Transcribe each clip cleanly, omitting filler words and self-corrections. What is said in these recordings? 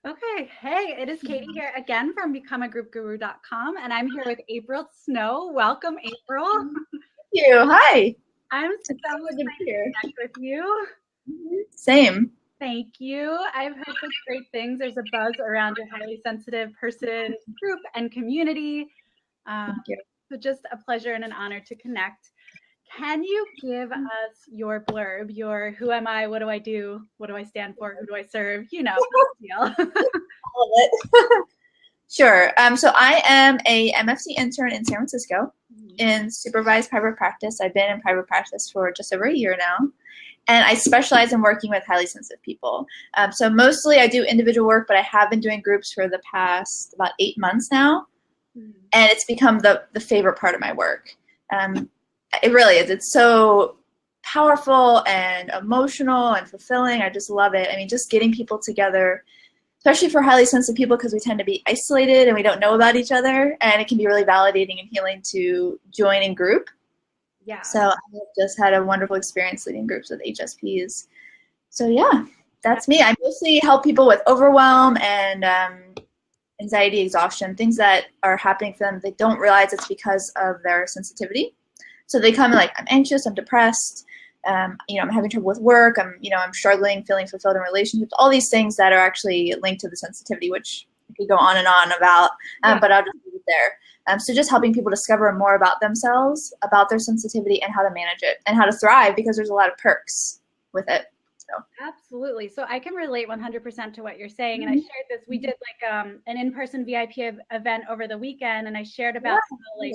Okay, hey, it is Katie here again from becomeagroupguru.com, and I'm here with April Snow. Welcome, April. Thank you. Hi. I'm It's so good to be excited to here. connect with you. Same. Thank you. I've heard such great things. There's a buzz around your highly sensitive person group and community. Um, Thank you. so just a pleasure and an honor to connect. Can you give us your blurb, your who am I, what do I do, what do I stand for, who do I serve? You know, the deal. All of it. Sure. So I am a MFC intern in San Francisco in supervised private practice. I've been in private practice for just over a year now. And I specialize in working with highly sensitive people. So mostly I do individual work, but I have been doing groups for the past about 8 months now. And it's become the favorite part of my work. It really is. It's so powerful and emotional and fulfilling. I just love it. I mean, just getting people together, especially for highly sensitive people, because we tend to be isolated and we don't know about each other. And it can be really validating and healing to join in group. Yeah. So I've just had a wonderful experience leading groups with HSPs. So yeah, that's me. I mostly help people with overwhelm and anxiety, exhaustion, things that are happening for them. They don't realize it's because of their sensitivity. So they come in like, I'm anxious, I'm depressed, I'm having trouble with work, I'm struggling, feeling fulfilled in relationships, all these things that are actually linked to the sensitivity, which I could go on and on about, but I'll just leave it there. So just helping people discover more about themselves, about their sensitivity, and how to manage it, and how to thrive, because there's a lot of perks with it. So. Absolutely. So I can relate 100% to what you're saying. And I shared this, we did like an in-person VIP event over the weekend, and I shared about how, like,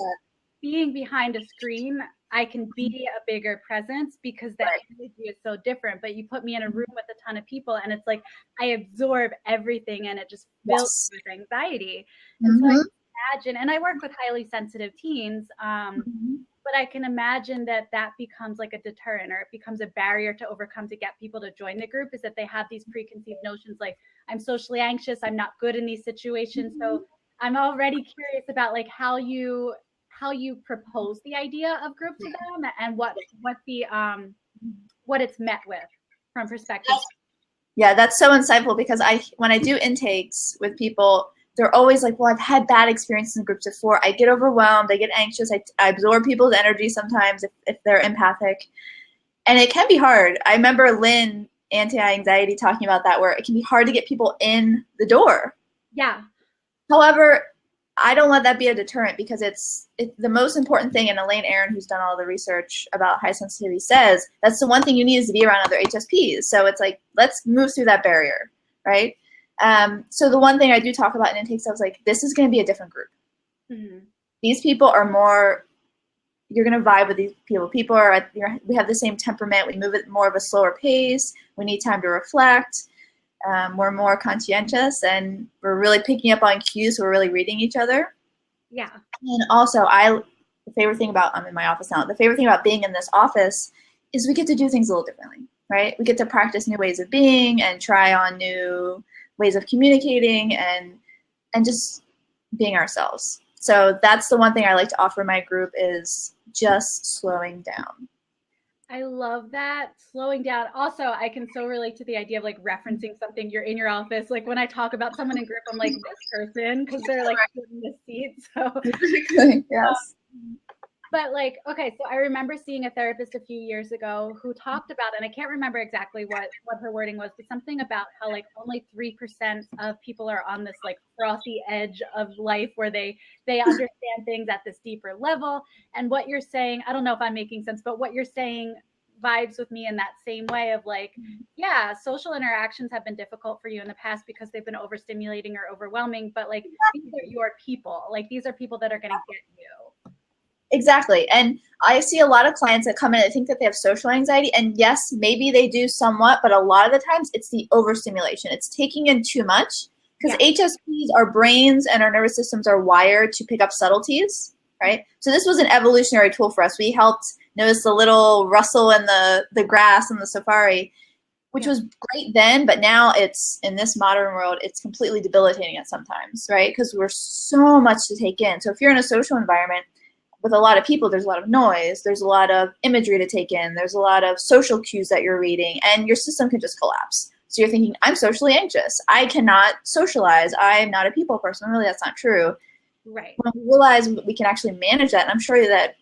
being behind a screen, I can be a bigger presence because the energy is so different. But you put me in a room with a ton of people, and it's like I absorb everything, and it just fills me with anxiety. And so I can imagine, and I work with highly sensitive teens, but I can imagine that becomes like a deterrent, or it becomes a barrier to overcome to get people to join the group, is that they have these preconceived notions like, I'm socially anxious, I'm not good in these situations. So I'm already curious about like how you propose the idea of group to them, and what it's met with from perspective. Yeah, that's so insightful, because when I do intakes with people, they're always like, well, I've had bad experiences in groups before. I get overwhelmed, I get anxious, I absorb people's energy sometimes if they're empathic. And it can be hard. I remember Lynn, anti-anxiety, talking about that, where it can be hard to get people in the door. Yeah. However, I don't let that be a deterrent, because it's the most important thing. And Elaine Aron, who's done all the research about high sensitivity, says that's the one thing you need, is to be around other HSPs. So it's like, let's move through that barrier, right? So the one thing I do talk about in intakes, I was like, this is going to be a different group. These people are more, you're going to vibe with these people. People are, we have the same temperament. We move at more of a slower pace. We need time to reflect. We're more conscientious, and we're really picking up on cues, so we're really reading each other. Yeah. And also, the favorite thing about, I'm in my office now, the favorite thing about being in this office is we get to do things a little differently, right? We get to practice new ways of being and try on new ways of communicating and just being ourselves. So that's the one thing I like to offer my group, is just slowing down. I love that, slowing down. Also, I can so relate to the idea of like referencing something. You're in your office. Like when I talk about someone in group, I'm like, this person, because they're like in the seat. So Yes. But like, okay, so I remember seeing a therapist a few years ago who talked about, and I can't remember exactly what her wording was, but something about how like only 3% of people are on this like frothy edge of life where they understand things at this deeper level. And what you're saying, I don't know if I'm making sense, but what you're saying vibes with me in that same way of like, yeah, social interactions have been difficult for you in the past because they've been overstimulating or overwhelming, but like these are your people. Like these are people that are going to get you. Exactly. And I see a lot of clients that come in and think that they have social anxiety. And yes, maybe they do somewhat, but a lot of the times it's the overstimulation. It's taking in too much, because HSPs, our brains and our nervous systems are wired to pick up subtleties, right? So this was an evolutionary tool for us. We helped notice the little rustle in the grass in the safari, which was great then, but now it's, in this modern world, it's completely debilitating us sometimes, right? Because we're so much to take in. So if you're in a social environment with a lot of people, there's a lot of noise, there's a lot of imagery to take in, there's a lot of social cues that you're reading, and your system can just collapse, So you're thinking, I'm socially anxious. I cannot socialize. I'm not a people person. Really, that's not true. Right. When we realize we can actually manage that, and I'm sure that,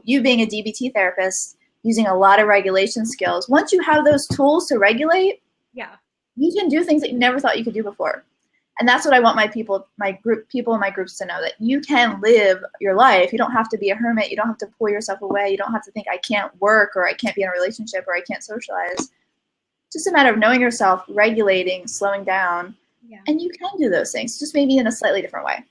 you being a DBT therapist, using a lot of regulation skills, once you have those tools to regulate, you can do things that you never thought you could do before. And that's what I want people in my groups to know, that you can live your life. You don't have to be a hermit. You don't have to pull yourself away. You don't have to think, I can't work, or I can't be in a relationship, or I can't socialize. It's just a matter of knowing yourself, regulating, slowing down, and you can do those things, just maybe in a slightly different way.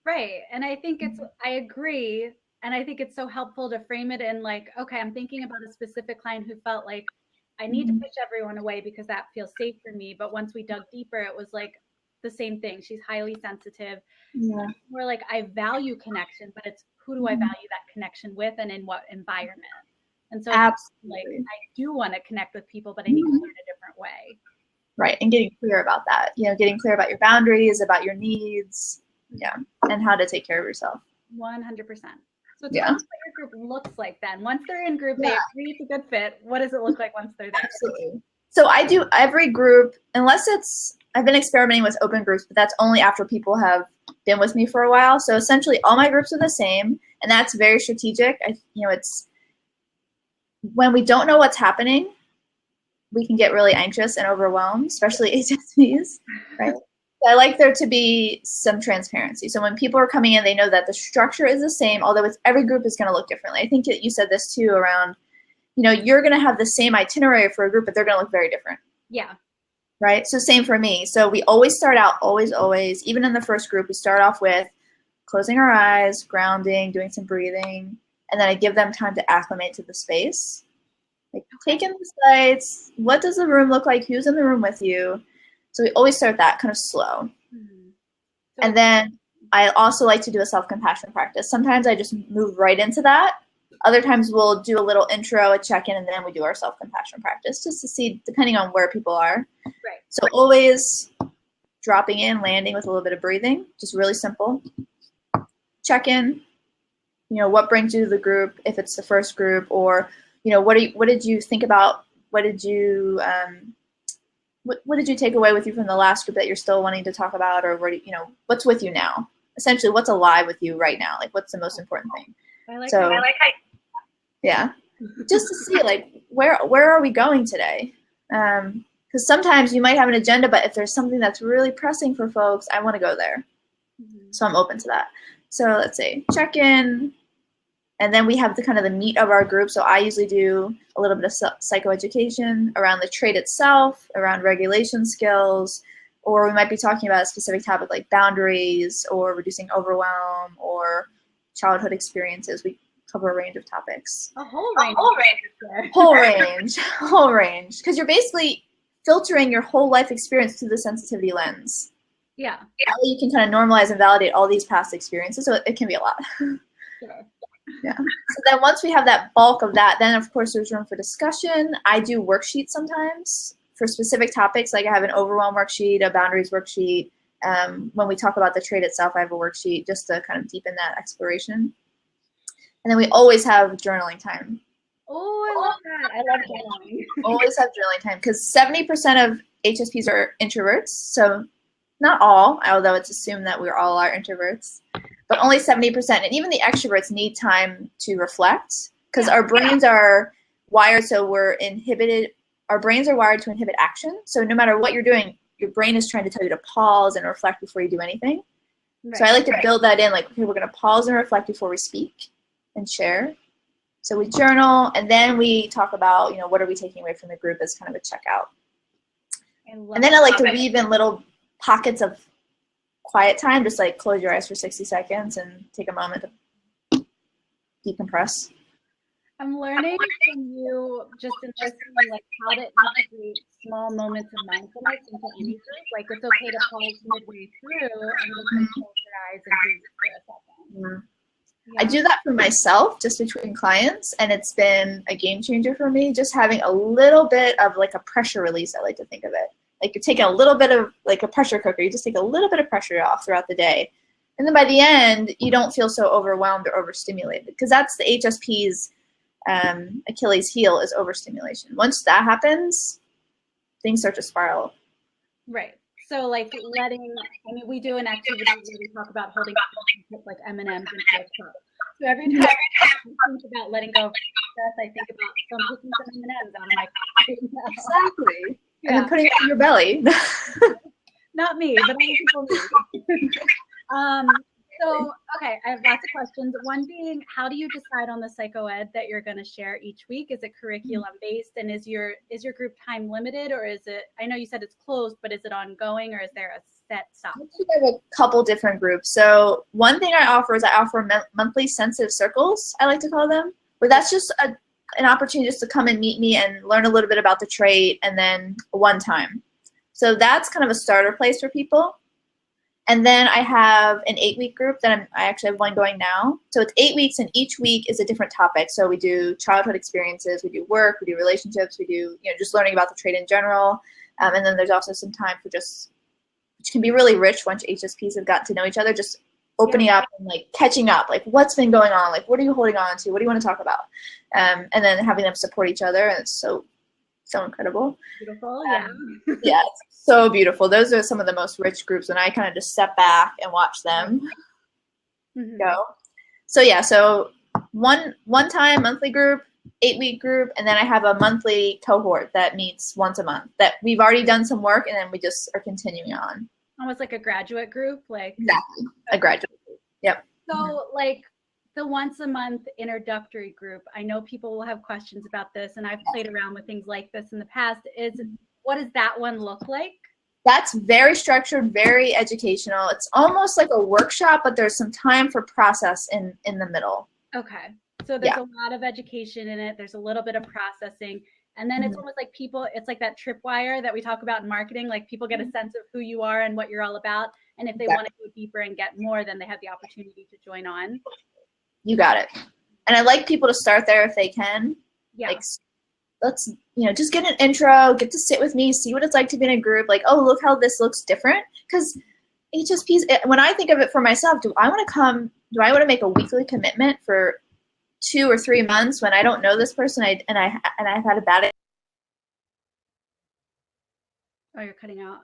Right. And I think I agree. And I think it's so helpful to frame it in like, okay, I'm thinking about a specific client who felt like, I need to push everyone away because that feels safe for me. But once we dug deeper, it was like, the same thing. She's highly sensitive. We're like, I value connection, but it's who do I value that connection with and in what environment? And so Absolutely. like, I do want to connect with people, but I need to learn a different way. Right. And getting clear about that, getting clear about your boundaries, about your needs, and how to take care of yourself. 100%. So tell us what your group looks like then. Once they're in group, they agree it's a good fit. What does it look like once they're there? Absolutely. So I do every group, unless I've been experimenting with open groups, but that's only after people have been with me for a while. So essentially all my groups are the same, and that's very strategic. It's when we don't know what's happening, we can get really anxious and overwhelmed, especially HSPs, right? So I like there to be some transparency. So when people are coming in, they know that the structure is the same, although every group is going to look differently. I think that you said this too around, you're going to have the same itinerary for a group, but they're going to look very different. Yeah. Right? So same for me. So we always start out, always, even in the first group, we start off with closing our eyes, grounding, doing some breathing, and then I give them time to acclimate to the space. Like, take in the sights. What does the room look like? Who's in the room with you? So we always start that kind of slow. And then I also like to do a self-compassion practice. Sometimes I just move right into that. Other times we'll do a little intro, a check-in, and then we do our self-compassion practice just to see, depending on where people are. Right. So always dropping in, landing with a little bit of breathing, just really simple. Check-in, what brings you to the group, if it's the first group, or, what did you think about, what did you take away with you from the last group that you're still wanting to talk about, or what's with you now? Essentially, what's alive with you right now? Like, what's the most important thing? I like how just to see, like, where are we going today? Because sometimes you might have an agenda, but if there's something that's really pressing for folks, I want to go there. So I'm open to that. So let's say check-in, and then we have the meat of our group. So I usually do a little bit of psychoeducation around the trait itself, around regulation skills, or we might be talking about a specific topic like boundaries or reducing overwhelm or childhood experiences. We cover a range of topics. A whole range. Whole range. Because you're basically filtering your whole life experience through the sensitivity lens. Yeah. You can kind of normalize and validate all these past experiences, so it can be a lot. Sure. Yeah. So then once we have that bulk of that, then of course there's room for discussion. I do worksheets sometimes for specific topics. Like I have an overwhelm worksheet, a boundaries worksheet. When we talk about the trait itself, I have a worksheet just to kind of deepen that exploration. And then we always have journaling time. Oh, I love that. I love journaling. Always have journaling time because 70% of HSPs are introverts. So not all, although it's assumed that we all are introverts, but only 70%. And even the extroverts need time to reflect because our brains are wired so we're inhibited. Our brains are wired to inhibit action. So no matter what you're doing, your brain is trying to tell you to pause and reflect before you do anything. Right. So I like to build that in, like, okay, we're going to pause and reflect before we speak and share. So we journal, and then we talk about, what are we taking away from the group as kind of a checkout. And then I like to weave in little pockets of quiet time, just like close your eyes for 60 seconds and take a moment to decompress. I'm learning from you just in listening, like how to integrate small moments of mindfulness into any group. Like it's okay to pause midway through and just close your eyes and breathe for a second. Yeah. I do that for myself, just between clients, and it's been a game changer for me, just having a little bit of like a pressure release, I like to think of it. Like you're taking a little bit of like a pressure cooker, you just take a little bit of pressure off throughout the day. And then by the end, you don't feel so overwhelmed or overstimulated, because that's the HSP's Achilles heel is overstimulation. Once that happens, things start to spiral. Right. So like we do an activity where we talk about holding like M&Ms into a cup. So every time I think about letting go of stress, I think about picking some M&Ms out of my cup. Exactly. Yeah. And then putting it in your belly. Not me, but other people do. So, okay, I have lots of questions. One being, how do you decide on the psychoed that you're going to share each week? Is it curriculum based, and is your group time limited, or is it? I know you said it's closed, but is it ongoing, or is there a set stop? I have a couple different groups. So one thing I offer is I offer monthly sensitive circles, I like to call them, where that's just an opportunity just to come and meet me and learn a little bit about the trait, and then one time. So that's kind of a starter place for people. And then I have an 8-week group that I actually have one going now. So it's 8 weeks, and each week is a different topic. So we do childhood experiences, we do work, we do relationships, we do just learning about the trait in general. And then there's also some time for which can be really rich once HSPs have gotten to know each other, just opening up and like catching up, like what's been going on, like what are you holding on to, what do you want to talk about, and then having them support each other, and it's so incredible. Beautiful, yeah. Yeah, it's so beautiful. Those are some of the most rich groups, and I kind of just step back and watch them go. So yeah, so one time monthly group, 8-week group, and then I have a monthly cohort that meets once a month that we've already done some work, and then we just are continuing on. Almost like a graduate group, like exactly a graduate group. Yep. So like the once a month introductory group, I know people will have questions about this, and I've played around with things like this in the past. What does that one look like? That's very structured, very educational. It's almost like a workshop, but there's some time for process in the middle. Okay. So there's a lot of education in it. There's a little bit of processing. And then it's almost like it's like that tripwire that we talk about in marketing. Like people get a sense of who you are and what you're all about. And if they want to go deeper and get more, then they have the opportunity to join on. You got it. And I like people to start there if they can. Yeah. Like, let's, just get an intro, get to sit with me, see what it's like to be in a group. Like, oh, look how this looks different. Because HSPs, when I think of it for myself, do I want to make a weekly commitment for 2 or 3 months when I don't know this person and I've had a bad. Oh, you're cutting out.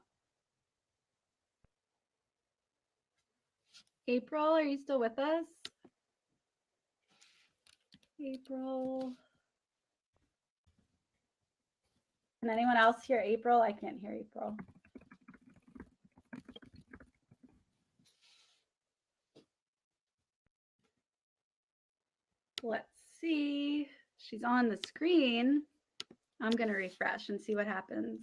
April, are you still with us? April. Can anyone else hear April? I can't hear April. Let's see. She's on the screen. I'm going to refresh and see what happens.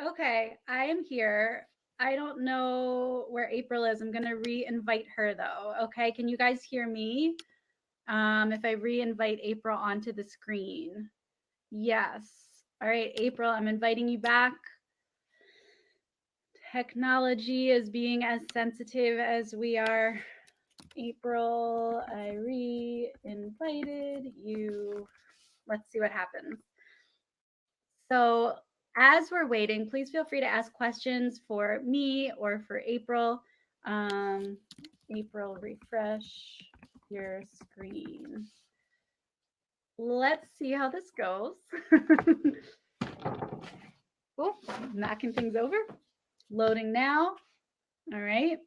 Okay, I am here. I don't know where April is. I'm going to re-invite her though. Okay, can you guys hear me? If I re-invite April onto the screen. Yes. All right, April, I'm inviting you back. Technology is being as sensitive as we are. April, I re-invited you. Let's see what happens. So as we're waiting, please feel free to ask questions for me or for April. April, refresh your screen. Let's see how this goes. Oh, knocking things over. Loading now. All right.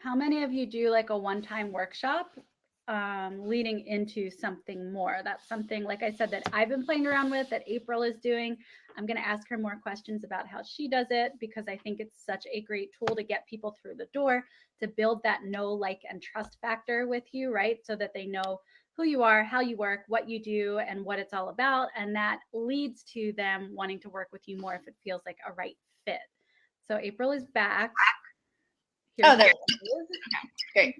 How many of you do like a one-time workshop leading into something more? That's something, like I said, that I've been playing around with, that April is doing. I'm going to ask her more questions about how she does it, because I think it's such a great tool to get people through the door, to build that know, like, and trust factor with you, right? So that they know who you are, how you work, what you do, and what it's all about. And that leads to them wanting to work with you more if it feels like a right fit. So April is back. Here's there. Great.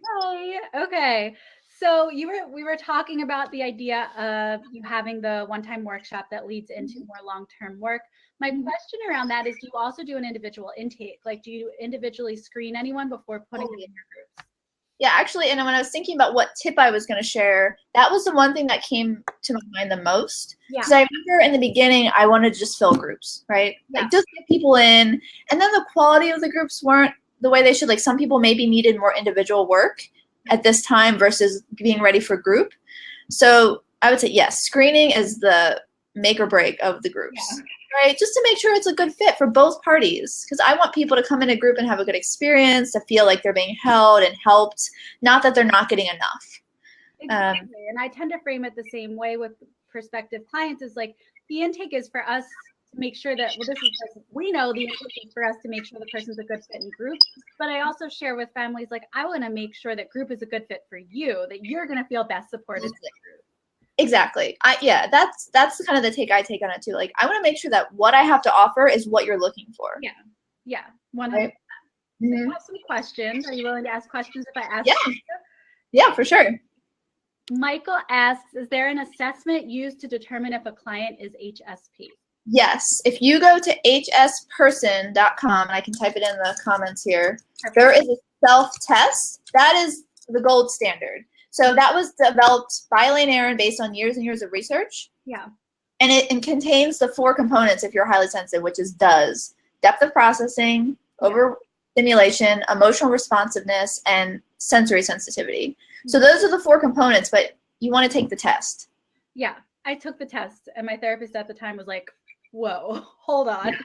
Okay. So we were talking about the idea of you having the one-time workshop that leads into more long-term work. My question around that is, do you also do an individual intake? Like, do you individually screen anyone before putting them in your groups? Yeah, actually, and when I was thinking about what tip I was going to share, that was the one thing that came to my mind the most. Yeah. Because I remember in the beginning, I wanted to just fill groups, right? Yeah. Like just get people in, and then the quality of the groups weren't the way they should. Like some people maybe needed more individual work at this time versus being ready for group. So I would say yes, screening is the make or break of the groups. Yeah. Right, just to make sure it's a good fit for both parties, because I want people to come in a group and have a good experience, to feel like they're being held and helped, not that they're not getting enough. Exactly. And I tend to frame it the same way with prospective clients, is like the intake is for us to make sure that, well, this is, we know the intake is for us to make sure the person's a good fit in group, but I also share with families, like, I want to make sure that group is a good fit for you, that you're going to feel best supported in the group. Exactly. That's kind of the take I take on it too. Like I want to make sure that what I have to offer is what you're looking for. Yeah, 100%. Right? So I have some questions. Are you willing to ask questions if I ask? Yeah, for sure. Michael asks, is there an assessment used to determine if a client is HSP? Yes. If you go to hsperson.com, and I can type it in the comments here, there is a self-test. That is the gold standard. So that was developed by Elaine Aron based on years and years of research. Yeah. And it contains the 4 components if you're highly sensitive, which is DOES, depth of processing, overstimulation, emotional responsiveness, and sensory sensitivity. So those are the 4 components, but you want to take the test. Yeah, I took the test, and my therapist at the time was like, whoa, hold on.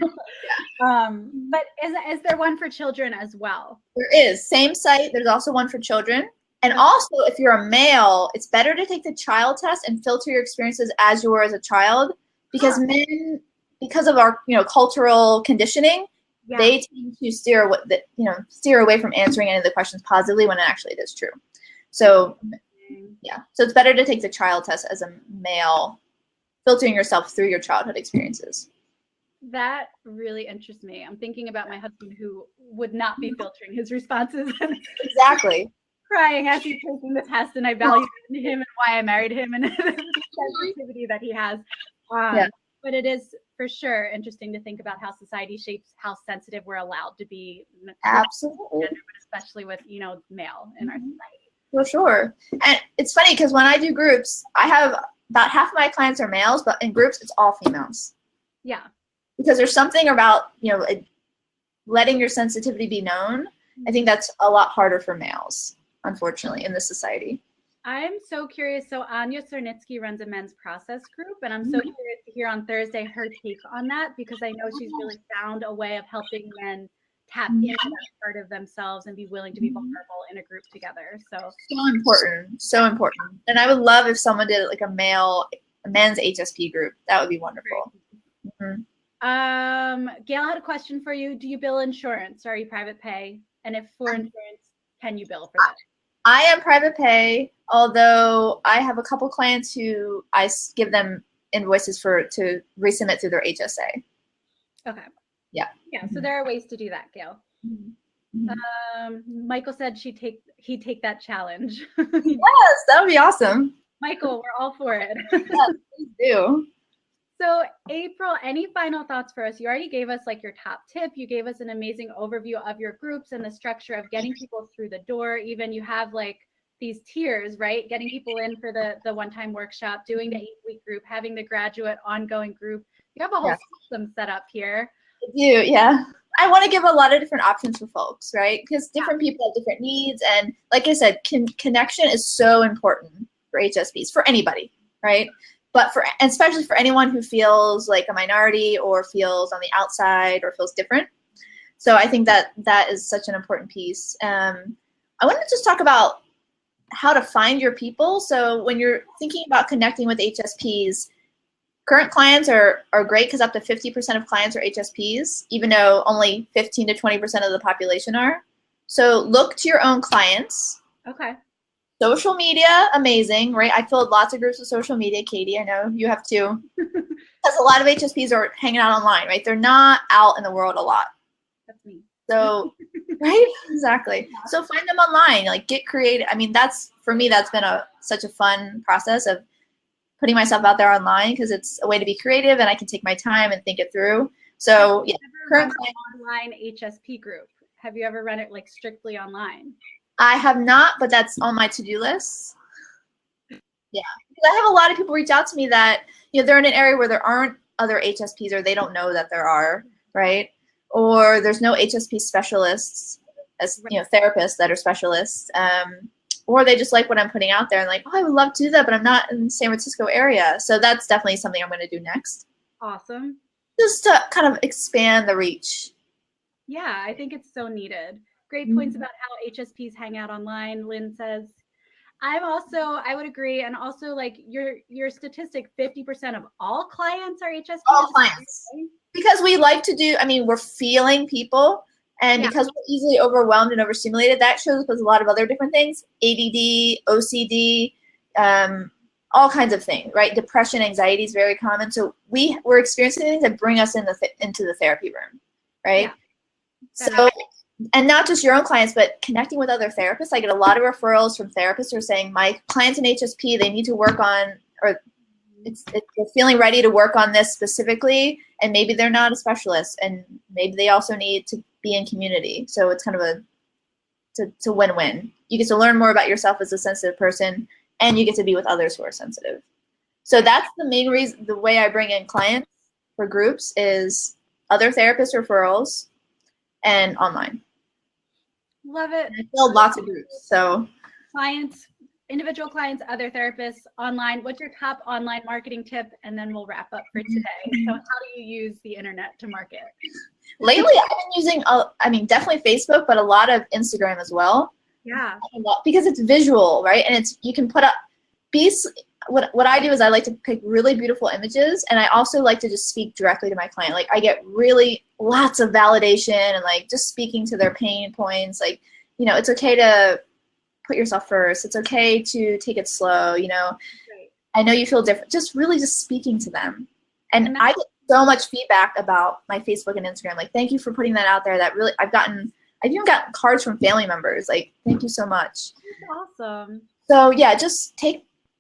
But is there one for children as well? There is. Same site. There's also one for children. And also, if you're a male, it's better to take the child test and filter your experiences as you were as a child, because men, because of our cultural conditioning, they tend to steer away from answering any of the questions positively when actually it is true. So so it's better to take the child test as a male, filtering yourself through your childhood experiences. That really interests me. I'm thinking about my husband who would not be filtering his responses. Exactly. Crying as he's taking the test, and I value him and why I married him and the sensitivity that he has. But it is for sure interesting to think about how society shapes how sensitive we're allowed to be. Absolutely. Gender, but especially with male in our society. For sure. And it's funny because when I do groups, I have about half of my clients are males, but in groups it's all females. Yeah. Because there's something about letting your sensitivity be known. I think that's a lot harder for males, unfortunately, in this society. I'm so curious. So Anya Cernitsky runs a men's process group, and I'm so curious to hear on Thursday her take on that, because I know she's really found a way of helping men tap into that part of themselves and be willing to be vulnerable in a group together. So important. So important. And I would love if someone did like a men's HSP group. That would be wonderful. Gail had a question for you. Do you bill insurance? Are you private pay? And if for insurance, can you bill for that? I am private pay, although I have a couple clients who I give them invoices to resubmit through their HSA. Okay. Yeah. So there are ways to do that, Gail. Michael said he'd take that challenge. Yes, that would be awesome. Michael, we're all for it. Yes, please do. So April, any final thoughts for us? You already gave us like your top tip. You gave us an amazing overview of your groups and the structure of getting people through the door. Even you have like these tiers, right? Getting people in for the one-time workshop, doing the 8-week group, having the graduate ongoing group. You have a whole system set up here. I do, yeah. I want to give a lot of different options for folks, right? Because different people have different needs. And like I said, connection is so important for HSPs, for anybody, right? But especially for anyone who feels like a minority or feels on the outside or feels different. So I think that is such an important piece. I want to just talk about how to find your people. So when you're thinking about connecting with HSPs, current clients are great because up to 50% of clients are HSPs, even though only 15 to 20% of the population are. So look to your own clients. Okay. Social media, amazing, right? I filled lots of groups with social media, Katie. I know you have too. Because a lot of HSPs are hanging out online, right? They're not out in the world a lot. That's me. So, right? Exactly. So find them online, like get creative. I mean, for me, that's been such a fun process of putting myself out there online because it's a way to be creative and I can take my time and think it through. So yeah, current online HSP group. Have you ever run it like strictly online? I have not, but that's on my to-do list. Yeah, because I have a lot of people reach out to me that, you know, they're in an area where there aren't other HSPs, or they don't know that there are, right? Or there's no HSP specialists, as you know, therapists that are specialists, or they just like what I'm putting out there and like, oh, I would love to do that, but I'm not in the San Francisco area. So that's definitely something I'm going to do next. Awesome. Just to kind of expand the reach. Yeah, I think it's so needed. Great points about how HSPs hang out online, Lynn says. I would agree. And also like your statistic, 50% of all clients are HSPs. All clients. Because we like to do, I mean, we're feeling people, and because we're easily overwhelmed and overstimulated, that shows up as a lot of other different things. ADD, OCD, all kinds of things, right? Depression, anxiety is very common. So we're experiencing things that bring us into the therapy room, right? Yeah. So, and not just your own clients, but connecting with other therapists. I get a lot of referrals from therapists who are saying, my clients in HSP, they need to work on, or they're feeling ready to work on this specifically, and maybe they're not a specialist, and maybe they also need to be in community. So it's kind of a win-win. You get to learn more about yourself as a sensitive person, and you get to be with others who are sensitive. So that's the main reason, the way I bring in clients for groups is other therapist referrals and online. Love it. And I build lots of groups. So clients, individual clients, other therapists, online. What's your top online marketing tip? And then we'll wrap up for today. So how do you use the internet to market? Lately, I've been using, I mean, definitely Facebook, but a lot of Instagram as well. Yeah. Because it's visual, right? And you can put up, what I do is I like to pick really beautiful images, and I also like to just speak directly to my client. Like I get really lots of validation and like just speaking to their pain points. Like, you know, it's okay to put yourself first. It's okay to take it slow, you know. Right. I know you feel different. Just really just speaking to them. And I get so much feedback about my Facebook and Instagram. Like, thank you for putting that out there. That really, I've even gotten cards from family members. Like, thank you so much. That's awesome. So yeah, just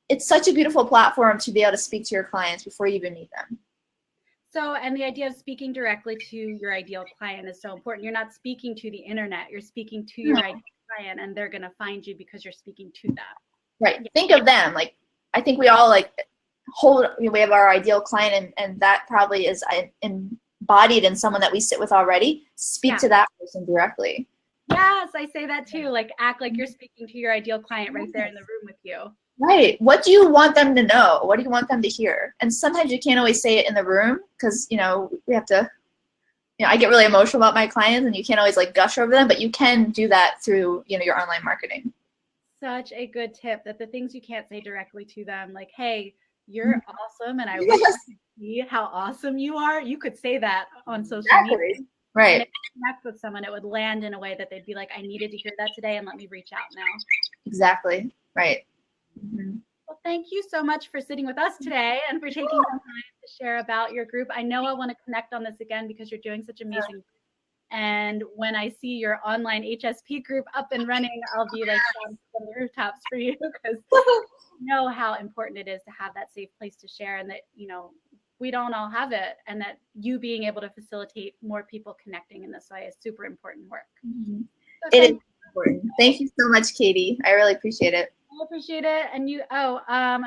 it's such a beautiful platform to be able to speak to your clients before you even meet them. So, and the idea of speaking directly to your ideal client is so important. You're not speaking to the internet, you're speaking to your ideal client, and they're going to find you because you're speaking to them. Right. Yeah. Think of them. Like, I think we all we have our ideal client, and that probably is embodied in someone that we sit with already. Speak to that person directly. Yes, I say that too. Like, act like you're speaking to your ideal client right there in the room with you. Right. What do you want them to know? What do you want them to hear? And sometimes you can't always say it in the room because, you know, we have to, you know, I get really emotional about my clients, and you can't always like gush over them, but you can do that through, you know, your online marketing. Such a good tip, that the things you can't say directly to them, like, hey, you're awesome, and I wish you could see how awesome you are. You could say that on social media. Right. And if you connect with someone, it would land in a way that they'd be like, I needed to hear that today, and let me reach out now. Exactly. Right. Mm-hmm. Well, thank you so much for sitting with us today and for taking some time to share about your group. I know I want to connect on this again because you're doing such amazing. And when I see your online HSP group up and running, I'll be like on the rooftops for you, because I know how important it is to have that safe place to share, and that, you know, we don't all have it, and that you being able to facilitate more people connecting in this way is super important work. Mm-hmm. So it is important. Thank you so much, Katie. I really appreciate it. I appreciate it. And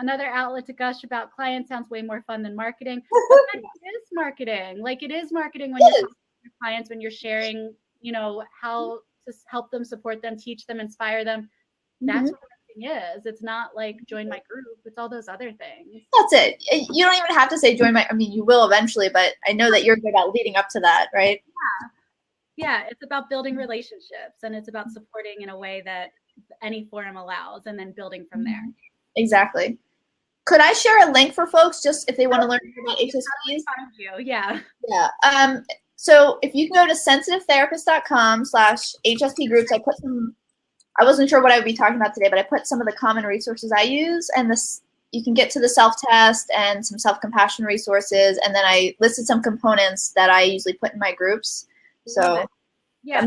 another outlet to gush about clients sounds way more fun than marketing. It is marketing. Like, it is marketing when you're talking to your clients, when you're sharing, you know, how to help them, support them, teach them, inspire them. That's what marketing is. It's not like join my group. It's all those other things. That's it. You don't even have to say join I mean, you will eventually, but I know that you're good about leading up to that, right? Yeah, it's about building relationships, and it's about supporting in a way that any forum allows, and then building from there. Exactly. Could I share a link for folks just if they want to learn more about HSPs? Yeah. Yeah. So if you can go to sensitivetherapist.com/HSP groups, I wasn't sure what I would be talking about today, but I put some of the common resources I use, and you can get to the self-test and some self-compassion resources, and then I listed some components that I usually put in my groups. So yeah,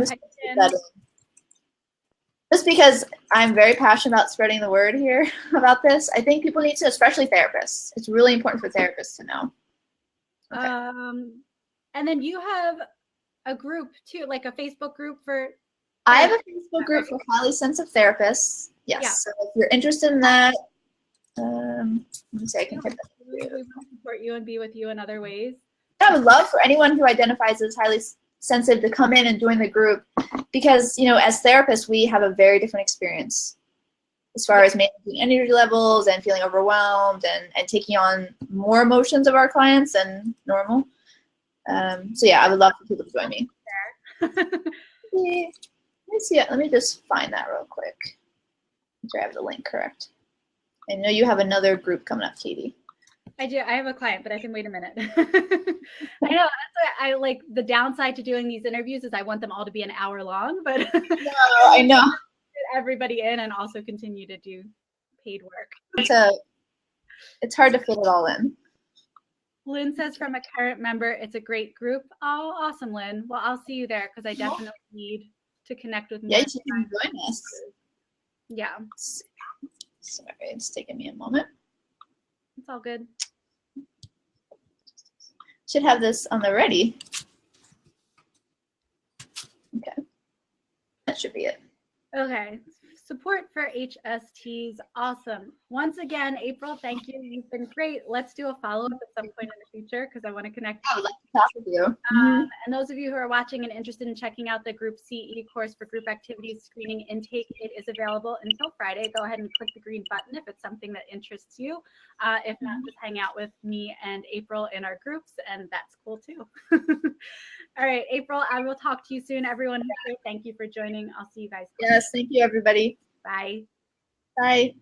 just because I'm very passionate about spreading the word here about this, I think people need to, especially therapists. It's really important for therapists to know. Okay. And then you have a group too, like a Facebook group for. I have a Facebook group for highly sensitive therapists. Yes. Yeah. So if you're interested in that, let me see, I can type that. We want to support you and be with you in other ways. I would love for anyone who identifies as highly sensitive to come in and join the group, because, you know, as therapists, we have a very different experience as far as managing energy levels and feeling overwhelmed and taking on more emotions of our clients than normal. So yeah, I would love for people to join me. Let me just find that real quick. Make sure I have the link correct. I know you have another group coming up, Katie. I do. I have a client, but I can wait a minute. I know. That's what I like. The downside to doing these interviews is I want them all to be an hour long, but no, I know. Get everybody in and also continue to do paid work. It's hard to fit it all in. Lynn says from a current member, it's a great group. Oh, awesome, Lynn. Well, I'll see you there because I definitely need to connect with more. Yeah, you can join us. Yeah. Sorry, it's taking me a moment. It's all good. Should have this on the ready. Okay. That should be it. Okay. Support for HSTs. Awesome. Once again, April, thank you. You've been great. Let's do a follow-up at some point in the future because I want to connect. I would like to talk with you. And those of you who are watching and interested in checking out the Group CE course for group activities screening intake, it is available until Friday. Go ahead and click the green button if it's something that interests you. If not, just hang out with me and April in our groups, and that's cool too. All right, April, I will talk to you soon. Everyone, thank you for joining. I'll see you guys. Yes, thank you, everybody. Bye. Bye.